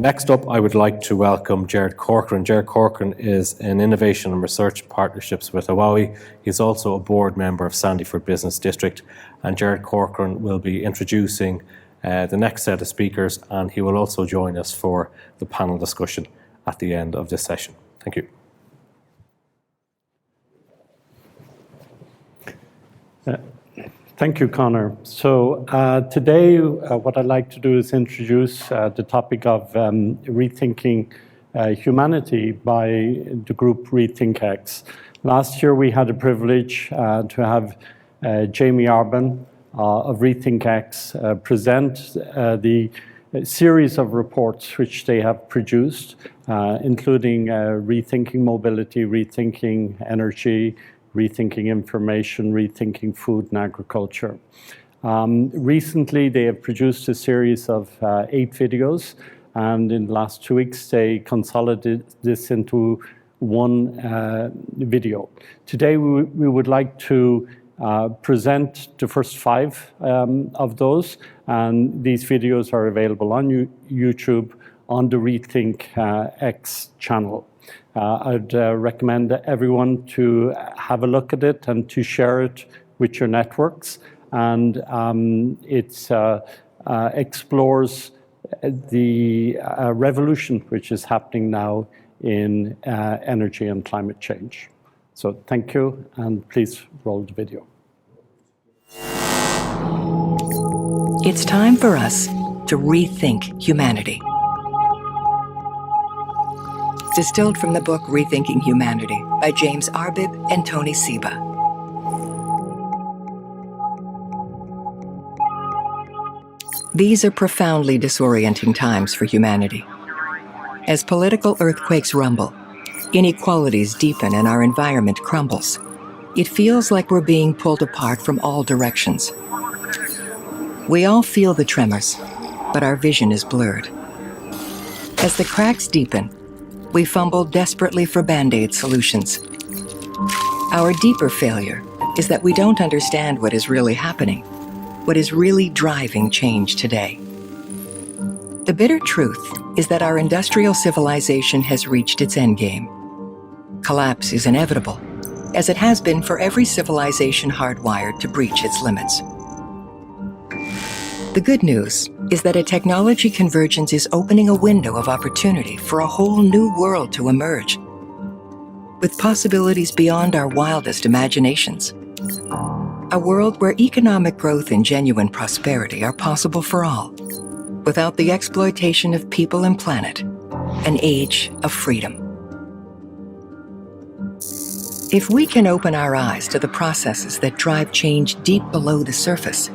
Next up, I would like to welcome Gerard Corcoran. Gerard Corcoran is in Innovation and Research Partnerships with Huawei. He's also a board member of Sandyford Business District. And Gerard Corcoran will be introducing the next set of speakers, and he will also join us for the panel discussion at the end of this session. Thank you. Thank you, Conor. So today, what I'd like to do is introduce the topic of rethinking humanity by the group RethinkX. Last year, we had the privilege to have Jamie Arbin of RethinkX present the series of reports which they have produced, including rethinking mobility, rethinking energy, rethinking information, rethinking food and agriculture. Recently, they have produced a series of 8 videos, and in the last 2 weeks, they consolidated this into one video. Today, we would like to present the first 5 of those, and these videos are available on YouTube on the RethinkX channel. I'd recommend everyone to have a look at it and to share it with your networks. And it explores the revolution which is happening now in energy and climate change. So thank you, and please roll the video. It's time for us to rethink humanity. Distilled from the book Rethinking Humanity by James Arbib and Tony Seba. These are profoundly disorienting times for humanity. As political earthquakes rumble, inequalities deepen and our environment crumbles, it feels like we're being pulled apart from all directions. We all feel the tremors, but our vision is blurred. As the cracks deepen, we fumble desperately for Band-Aid solutions. Our deeper failure is that we don't understand what is really happening, what is really driving change today. The bitter truth is that our industrial civilization has reached its endgame. Collapse is inevitable, as it has been for every civilization hardwired to breach its limits. The good news is that a technology convergence is opening a window of opportunity for a whole new world to emerge, with possibilities beyond our wildest imaginations. A world where economic growth and genuine prosperity are possible for all, without the exploitation of people and planet, an age of freedom. If we can open our eyes to the processes that drive change deep below the surface,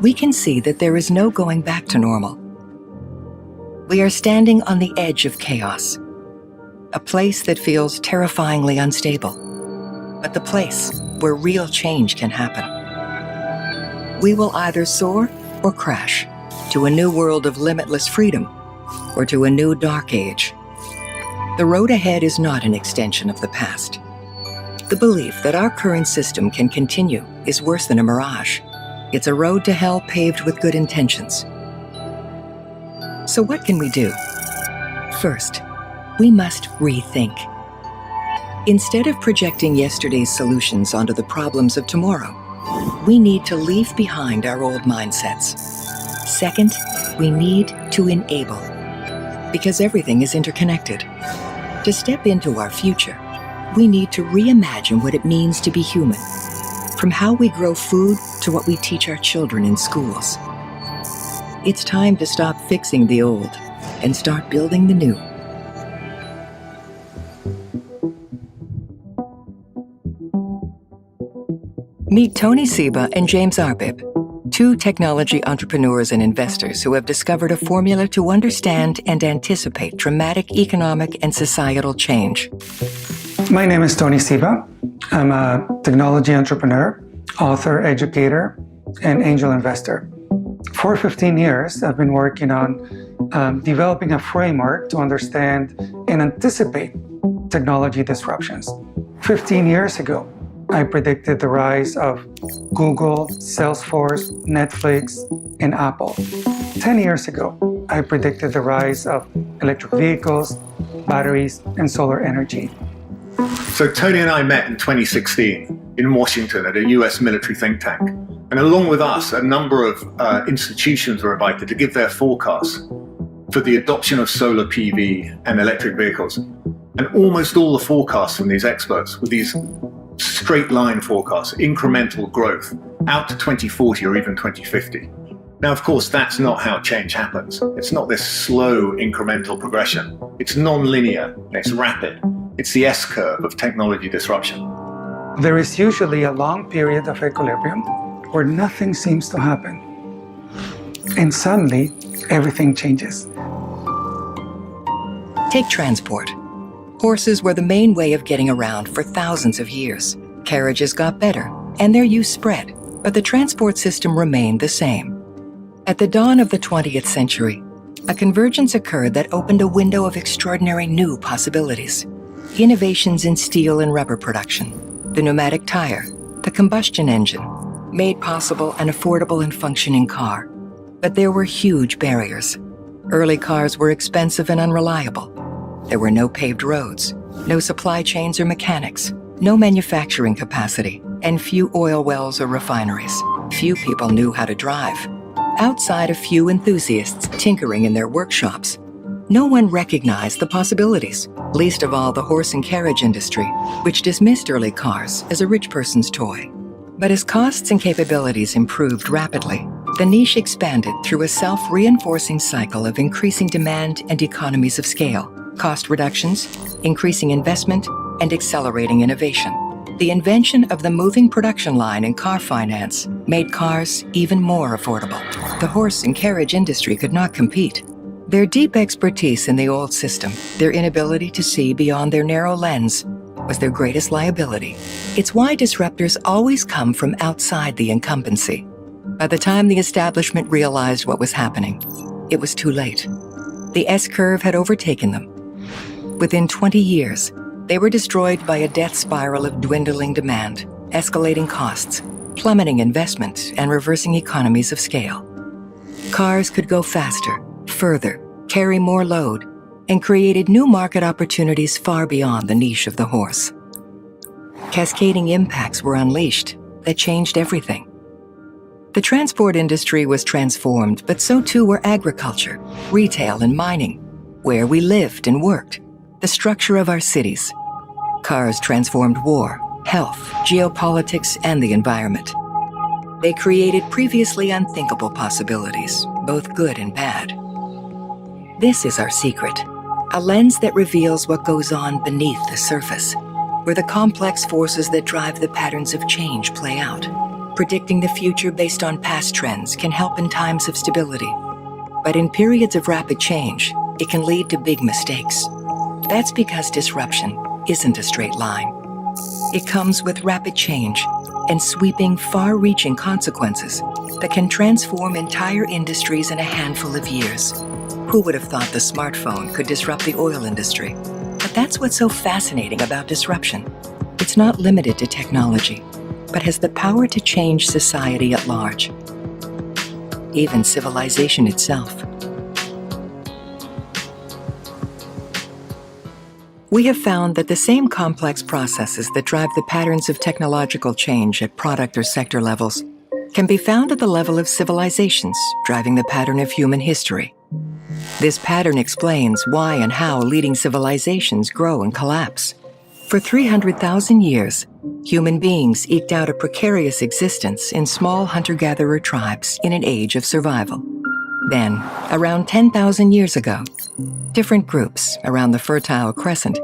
we can see that there is no going back to normal. We are standing on the edge of chaos, a place that feels terrifyingly unstable, but the place where real change can happen. We will either soar or crash to a new world of limitless freedom or to a new dark age. The road ahead is not an extension of the past. The belief that our current system can continue is worse than a mirage. It's a road to hell paved with good intentions. So what can we do? First, we must rethink. Instead of projecting yesterday's solutions onto the problems of tomorrow, we need to leave behind our old mindsets. Second, we need to enable, because everything is interconnected. To step into our future, we need to reimagine what it means to be human, from how we grow food to what we teach our children in schools. It's time to stop fixing the old and start building the new. Meet Tony Seba and James Arbib, 2 technology entrepreneurs and investors who have discovered a formula to understand and anticipate dramatic economic and societal change. My name is Tony Seba. I'm a technology entrepreneur, author, educator, and angel investor. For 15 years, I've been working on developing a framework to understand and anticipate technology disruptions. 15 years ago, I predicted the rise of Google, Salesforce, Netflix, and Apple. 10 years ago, I predicted the rise of electric vehicles, batteries, and solar energy. So Tony and I met in 2016 in Washington at a US military think tank. And along with us, a number of institutions were invited to give their forecasts for the adoption of solar PV and electric vehicles. And almost all the forecasts from these experts were these straight line forecasts, incremental growth out to 2040 or even 2050. Now, of course, that's not how change happens. It's not this slow incremental progression. It's non-linear, it's rapid. It's the S-curve of technology disruption. There is usually a long period of equilibrium where nothing seems to happen. And suddenly, everything changes. Take transport. Horses were the main way of getting around for thousands of years. Carriages got better, and their use spread, but the transport system remained the same. At the dawn of the 20th century, a convergence occurred that opened a window of extraordinary new possibilities. Innovations in steel and rubber production, the pneumatic tire, the combustion engine, made possible an affordable and functioning car. But there were huge barriers. Early cars were expensive and unreliable. There were no paved roads, no supply chains or mechanics, no manufacturing capacity, and few oil wells or refineries. Few people knew how to drive. Outside a few enthusiasts tinkering in their workshops, no one recognized the possibilities, least of all the horse and carriage industry, which dismissed early cars as a rich person's toy. But as costs and capabilities improved rapidly, the niche expanded through a self-reinforcing cycle of increasing demand and economies of scale, cost reductions, increasing investment, and accelerating innovation. The invention of the moving production line in car finance made cars even more affordable. The horse and carriage industry could not compete. Their deep expertise in the old system, their inability to see beyond their narrow lens, was their greatest liability. It's why disruptors always come from outside the incumbency. By the time the establishment realized what was happening, it was too late. The S-curve had overtaken them. Within 20 years, they were destroyed by a death spiral of dwindling demand, escalating costs, plummeting investment, and reversing economies of scale. Cars could go faster, further, carry more load, and created new market opportunities far beyond the niche of the horse. Cascading impacts were unleashed that changed everything. The transport industry was transformed, but so too were agriculture, retail, and mining, where we lived and worked, the structure of our cities. Cars transformed war, health, geopolitics, and the environment. They created previously unthinkable possibilities, both good and bad. This is our secret, a lens that reveals what goes on beneath the surface, where the complex forces that drive the patterns of change play out. Predicting the future based on past trends can help in times of stability. But in periods of rapid change, it can lead to big mistakes. That's because disruption isn't a straight line. It comes with rapid change and sweeping, far-reaching consequences that can transform entire industries in a handful of years. Who would have thought the smartphone could disrupt the oil industry? But that's what's so fascinating about disruption. It's not limited to technology, but has the power to change society at large, even civilization itself. We have found that the same complex processes that drive the patterns of technological change at product or sector levels can be found at the level of civilizations driving the pattern of human history. This pattern explains why and how leading civilizations grow and collapse. For 300,000 years, human beings eked out a precarious existence in small hunter-gatherer tribes in an age of survival. Then, around 10,000 years ago, different groups around the Fertile Crescent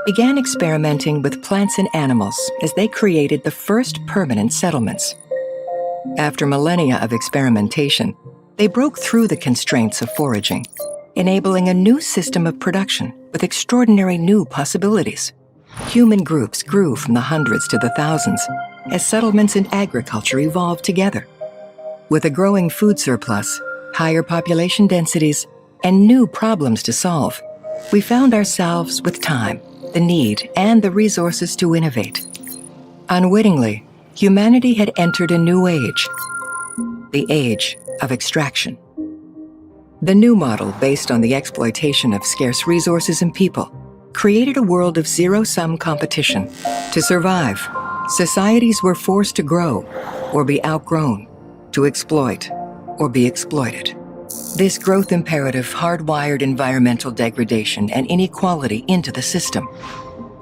began experimenting with plants and animals as they created the first permanent settlements. After millennia of experimentation, they broke through the constraints of foraging, enabling a new system of production with extraordinary new possibilities. Human groups grew from the hundreds to the thousands as settlements and agriculture evolved together. With a growing food surplus, higher population densities, and new problems to solve, we found ourselves with time, the need, and the resources to innovate. Unwittingly, humanity had entered a new age, the age of extraction. The new model, based on the exploitation of scarce resources and people, created a world of zero-sum competition. To survive, societies were forced to grow or be outgrown, to exploit or be exploited. This growth imperative hardwired environmental degradation and inequality into the system.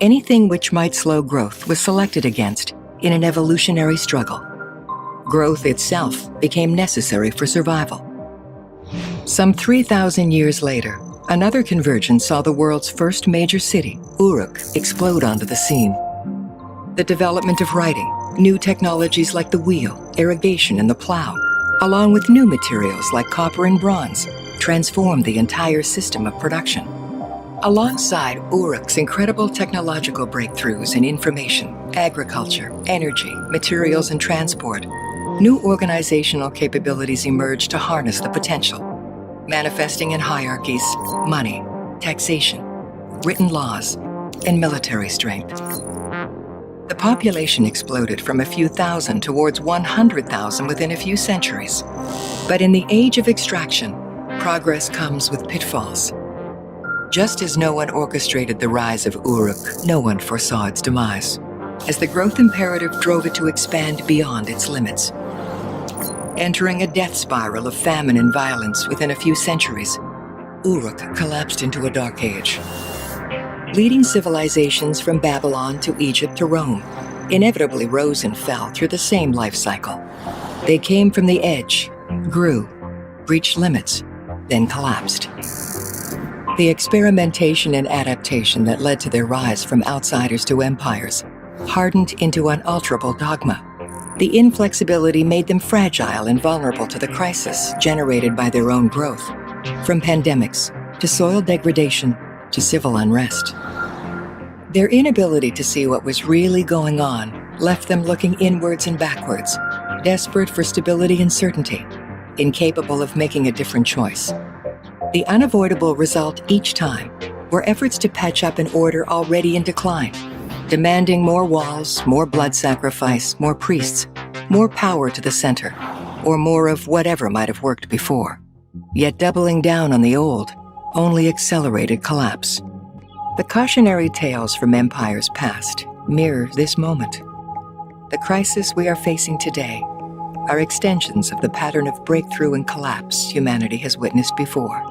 Anything which might slow growth was selected against in an evolutionary struggle. Growth itself became necessary for survival. Some 3,000 years later, another convergence saw the world's first major city, Uruk, explode onto the scene. The development of writing, new technologies like the wheel, irrigation, and the plow, along with new materials like copper and bronze, transformed the entire system of production. Alongside Uruk's incredible technological breakthroughs in information, agriculture, energy, materials, and transport, new organizational capabilities emerged to harness the potential, manifesting in hierarchies, money, taxation, written laws, and military strength. The population exploded from a few thousand towards 100,000 within a few centuries. But in the age of extraction, progress comes with pitfalls. Just as no one orchestrated the rise of Uruk, no one foresaw its demise, as the growth imperative drove it to expand beyond its limits. Entering a death spiral of famine and violence within a few centuries, Uruk collapsed into a dark age. Leading civilizations from Babylon to Egypt to Rome inevitably rose and fell through the same life cycle. They came from the edge, grew, reached limits, then collapsed. The experimentation and adaptation that led to their rise from outsiders to empires hardened into unalterable dogma. The inflexibility made them fragile and vulnerable to the crisis generated by their own growth, from pandemics to soil degradation to civil unrest. Their inability to see what was really going on left them looking inwards and backwards, desperate for stability and certainty, incapable of making a different choice. The unavoidable result each time were efforts to patch up an order already in decline, demanding more walls, more blood sacrifice, more priests, more power to the center, or more of whatever might have worked before. Yet doubling down on the old only accelerated collapse. The cautionary tales from empires past mirror this moment. The crisis we are facing today are extensions of the pattern of breakthrough and collapse humanity has witnessed before.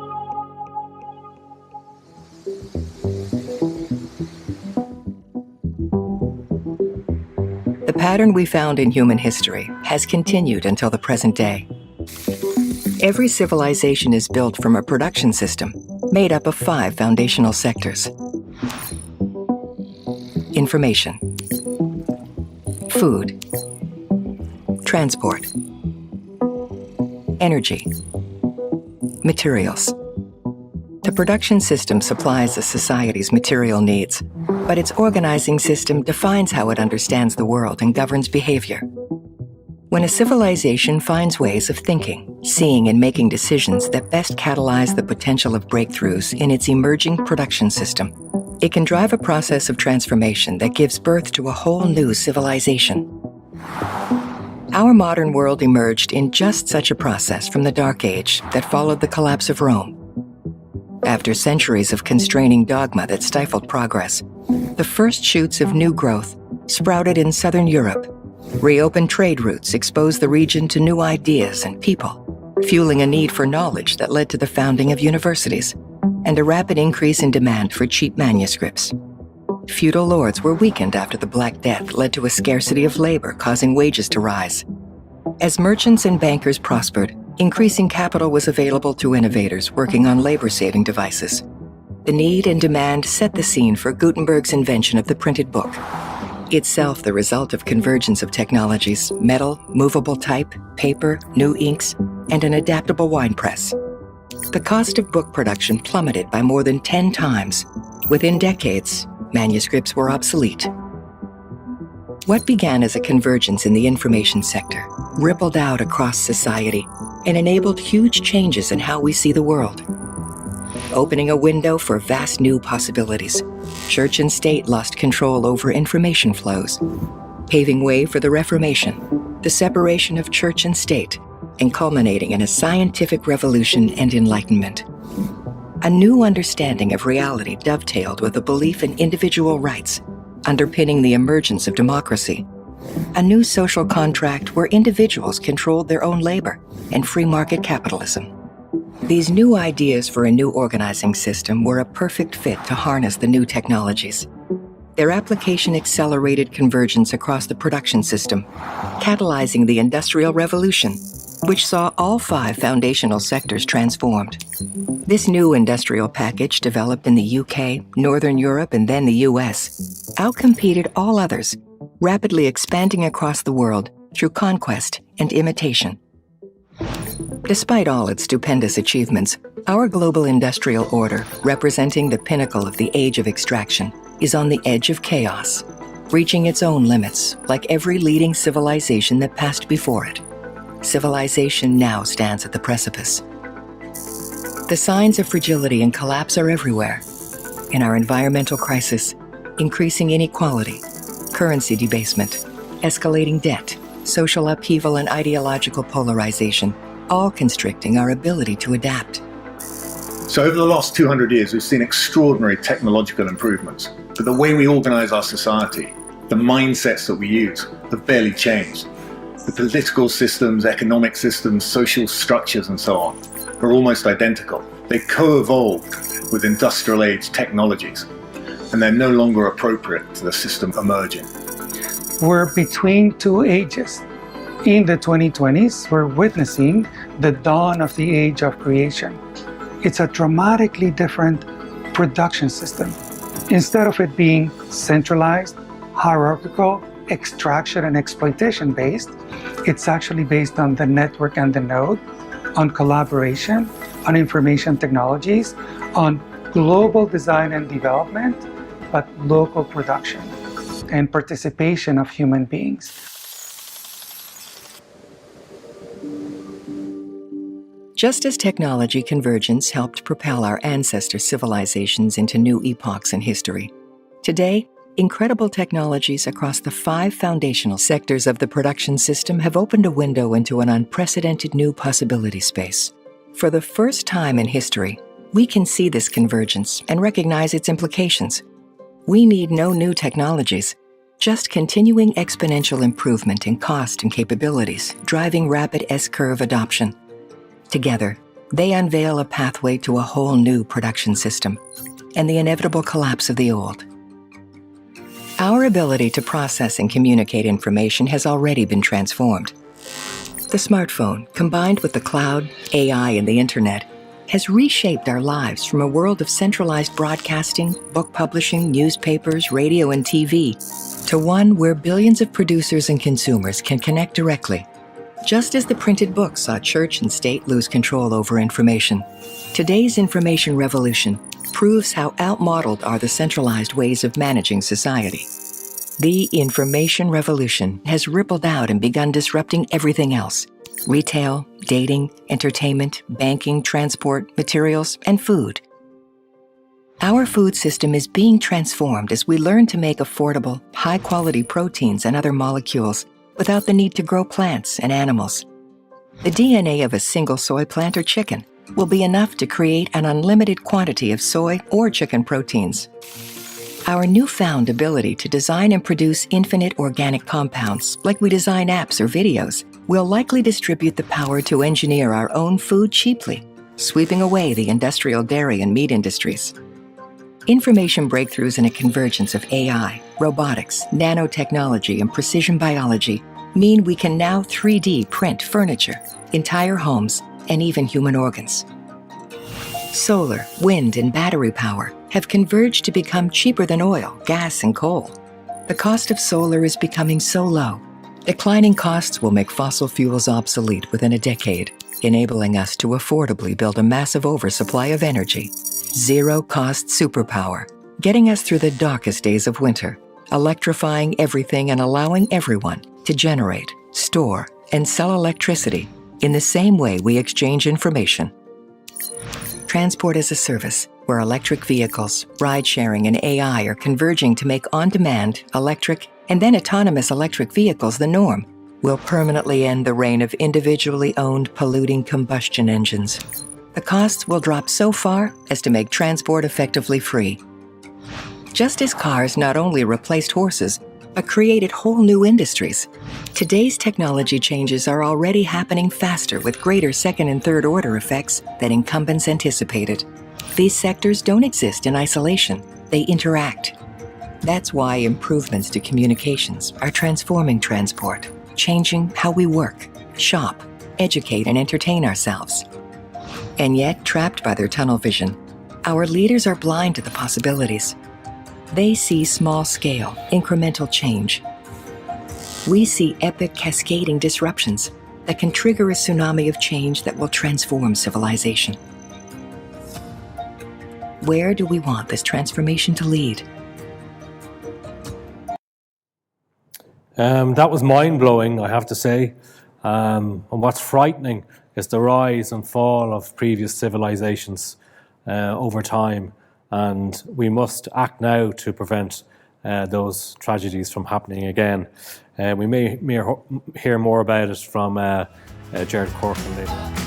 The pattern we found in human history has continued until the present day. Every civilization is built from a production system made up of 5 foundational sectors: information, food, transport, energy, materials. The production system supplies a society's material needs, but its organizing system defines how it understands the world and governs behavior. When a civilization finds ways of thinking, seeing, and making decisions that best catalyze the potential of breakthroughs in its emerging production system, it can drive a process of transformation that gives birth to a whole new civilization. Our modern world emerged in just such a process from the Dark Age that followed the collapse of Rome. After centuries of constraining dogma that stifled progress, the first shoots of new growth sprouted in southern Europe. Reopened trade routes exposed the region to new ideas and people, fueling a need for knowledge that led to the founding of universities and a rapid increase in demand for cheap manuscripts. Feudal lords were weakened after the Black Death led to a scarcity of labor, causing wages to rise. As merchants and bankers prospered, increasing capital was available to innovators working on labor-saving devices. The need and demand set the scene for Gutenberg's invention of the printed book, itself the result of convergence of technologies: metal, movable type, paper, new inks, and an adaptable wine press. The cost of book production plummeted by more than 10 times. Within decades, manuscripts were obsolete. What began as a convergence in the information sector rippled out across society and enabled huge changes in how we see the world. Opening a window for vast new possibilities, church and state lost control over information flows, paving way for the Reformation, the separation of church and state, and culminating in a scientific revolution and enlightenment. A new understanding of reality dovetailed with a belief in individual rights, underpinning the emergence of democracy. A new social contract where individuals controlled their own labor and free market capitalism. These new ideas for a new organizing system were a perfect fit to harness the new technologies. Their application accelerated convergence across the production system, catalyzing the Industrial Revolution, which saw all 5 foundational sectors transformed. This new industrial package, developed in the UK, Northern Europe, and then the US, outcompeted all others, rapidly expanding across the world through conquest and imitation. Despite all its stupendous achievements, our global industrial order, representing the pinnacle of the age of extraction, is on the edge of chaos, reaching its own limits, like every leading civilization that passed before it. Civilization now stands at the precipice. The signs of fragility and collapse are everywhere. In our environmental crisis, increasing inequality, currency debasement, escalating debt, social upheaval, and ideological polarization, all constricting our ability to adapt. So over the last 200 years, we've seen extraordinary technological improvements, but the way we organize our society, the mindsets that we use, have barely changed. The political systems, economic systems, social structures, and so on are almost identical. They co-evolved with industrial age technologies, and they're no longer appropriate to the system emerging. We're between 2 ages. In the 2020s, we're witnessing the dawn of the age of creation. It's a dramatically different production system. Instead of it being centralized, hierarchical, extraction and exploitation based, it's actually based on the network and the node, on collaboration, on information technologies, on global design and development, but local production and participation of human beings. Just as technology convergence helped propel our ancestor civilizations into new epochs in history, today, incredible technologies across the 5 foundational sectors of the production system have opened a window into an unprecedented new possibility space. For the first time in history, we can see this convergence and recognize its implications. We need no new technologies, just continuing exponential improvement in cost and capabilities, driving rapid S-curve adoption. Together, they unveil a pathway to a whole new production system and the inevitable collapse of the old. Our ability to process and communicate information has already been transformed. The smartphone, combined with the cloud, AI, and the internet, has reshaped our lives from a world of centralized broadcasting, book publishing, newspapers, radio, and TV, to one where billions of producers and consumers can connect directly. Just as the printed book saw church and state lose control over information, today's information revolution proves how outmodeled are the centralized ways of managing society. The information revolution has rippled out and begun disrupting everything else: retail, dating, entertainment, banking, transport, materials, and food. Our food system is being transformed as we learn to make affordable, high-quality proteins and other molecules without the need to grow plants and animals. The DNA of a single soy plant or chicken will be enough to create an unlimited quantity of soy or chicken proteins. Our newfound ability to design and produce infinite organic compounds, like we design apps or videos, will likely distribute the power to engineer our own food cheaply, sweeping away the industrial dairy and meat industries. Information breakthroughs and a convergence of AI, robotics, nanotechnology, and precision biology mean we can now 3D print furniture, entire homes, and even human organs. Solar, wind, and battery power have converged to become cheaper than oil, gas, and coal. The cost of solar is becoming so low, declining costs will make fossil fuels obsolete within a decade, enabling us to affordably build a massive oversupply of energy. Zero-cost superpower, getting us through the darkest days of winter, electrifying everything and allowing everyone to generate, store, and sell electricity in the same way we exchange information. Transport as a service, where electric vehicles, ride-sharing, and AI are converging to make on-demand, electric, and then autonomous electric vehicles the norm, will permanently end the reign of individually owned polluting combustion engines. The costs will drop so far as to make transport effectively free. Just as cars not only replaced horses, but created whole new industries, today's technology changes are already happening faster with greater second and third order effects than incumbents anticipated. These sectors don't exist in isolation, they interact. That's why improvements to communications are transforming transport, changing how we work, shop, educate, and entertain ourselves. And yet, trapped by their tunnel vision, our leaders are blind to the possibilities. They see small-scale, incremental change. We see epic, cascading disruptions that can trigger a tsunami of change that will transform civilization. Where do we want this transformation to lead? That was mind-blowing, I have to say. And what's frightening is the rise and fall of previous civilizations over time. And we must act now to prevent those tragedies from happening again. We may hear more about it from Gerard Corcoran later.